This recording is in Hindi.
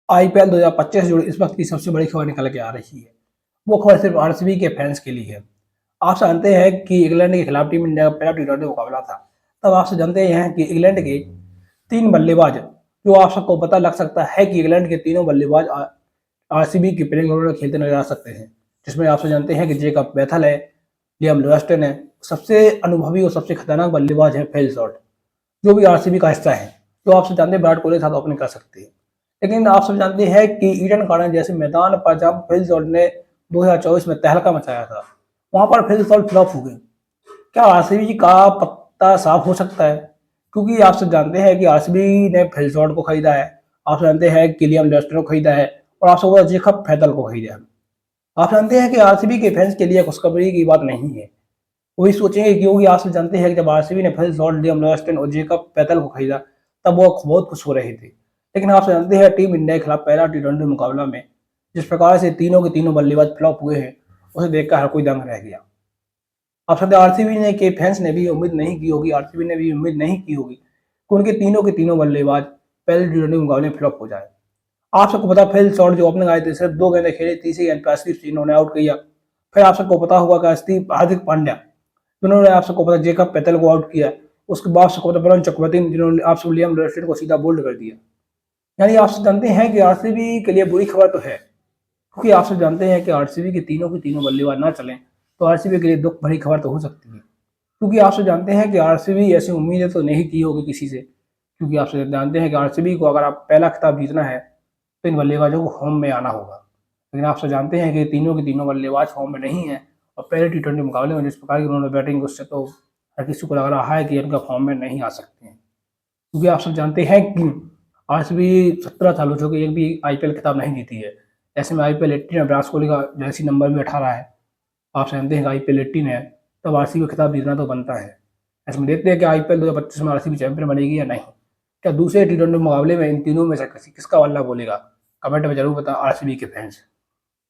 आईपीएल 2025 से जुड़ी इस वक्त की सबसे बड़ी खबर निकल के आ रही है। वो खबर सिर्फ आरसीबी के फैंस के लिए है। आप जानते हैं कि इंग्लैंड के खिलाफ टीम इंडिया का पहला टी20 मुकाबला था। तब आप जानते हैं कि इंग्लैंड के 3 बल्लेबाज, जो आप सबको पता लग सकता है कि इंग्लैंड के तीनों बल्लेबाज आरसीबी की प्लेइंग इलेवन में खेलते नजर आ सकते हैं। जिसमें आप जानते हैं कि जेकब बैथल है, लियाम लिविंगस्टन है, सबसे अनुभवी और सबसे खतरनाक बल्लेबाज है फेल शॉट, जो भी आरसीबी का हिस्सा है। जो आप सब जानते हैं विराट कोहली के साथ ओपनिंग कर सकते हैं। लेकिन आप सब जानते हैं कि ईडन गार्डन जैसे मैदान पर जब फिल जॉर्डन ने 2024 में तहलका मचाया था, वहां पर फिल जॉर्डन फ्लॉप हो गए। क्या आरसीबी का पत्ता साफ हो सकता है? क्योंकि आप सब जानते हैं कि आरसीबी ने फिल जॉर्डन को खरीदा है, आप जानते हैं कि लियाम लिविंगस्टन को खरीदा है, और आप सब जेकब फैदल को खरीदा है। आप जानते हैं कि आरसीबी के फैंस के लिए खुशखबरी की बात नहीं है। वही सोचेंगे, क्योंकि आप सब जानते हैं कि जब आरसीबी ने फिल जॉर्डन, लियाम लिविंगस्टन और जेकब फैदल को खरीदा, तब वो बहुत खुश हो रहे थे। लेकिन आप जानते हैं टीम इंडिया के खिलाफ पहला टी20 मुकाबला में जिस प्रकार से तीनों के तीनों बल्लेबाज फ्लॉप हुए हैं, उसे देखकर हर कोई दंग रह गया। आप जानते हैं आरसीबी ने के फैंस ने भी उम्मीद नहीं की होगी, आरसीबी ने भी उम्मीद नहीं की होगी कि उनके तीनों के तीनों बल्लेबाज पहले टी20 मुकाबले में फ्लॉप हो जाए। आप सबको पता, फिल शॉट जो ओपनिंग आए थे, सिर्फ 2 गेंदें खेले, तीसरी गेंद पर अर्शदीप सिंह ने आउट किया। फिर आप सबको पता होगा कि अर्शदीप हार्दिक पांड्या, जिन्होंने आप सबको पता जेकब पैथल को आउट किया। उसके बाद सबको पता वरुण चक्रवर्ती, जिन्होंने आप सब लियाम लिविंगस्टन को सीधा बोल्ड कर दिया। यानी आप सब जानते हैं कि आरसीबी के लिए बुरी खबर तो है, क्योंकि आप सब जानते हैं कि आरसीबी के तीनों बल्लेबाज ना चलें तो आरसीबी के लिए दुख भरी खबर तो हो सकती है। क्योंकि आप सब जानते हैं कि आरसीबी ऐसी उम्मीदें तो नहीं की होगी किसी से, क्योंकि आप सब जानते हैं कि आरसीबी को अगर आप पहला खिताब जीतना है तो इन बल्लेबाजों को होम में आना होगा। लेकिन आप सब जानते हैं कि तीनों के तीनों बल्लेबाज होम में नहीं है, और पहले टी20 मुकाबले में जिस प्रकार की उन्होंने बैटिंग, उससे तो हर किसी को लग रहा है कि इनका फॉर्म में नहीं आ सकते हैं। क्योंकि आप सब जानते हैं कि आरसीबी 17 सालों से एक भी आईपीएल खिताब नहीं जीती है। ऐसे में आईपीएल 18 है, विराट कोहली का जर्सी नंबर भी 18 है। आप जानते हैं कि आईपीएल 18 है, तब आरसीबी खिताब जीतना तो बनता है। ऐसे में देखते हैं कि आईपीएल 2025 में आरसीबी चैंपियन बनेगी या नहीं। क्या दूसरे टी20 मुकाबले में इन तीनों में से किसका बल्ला बोलेगा? कमेंट में जरूर बताओ आरसीबी के फैंस।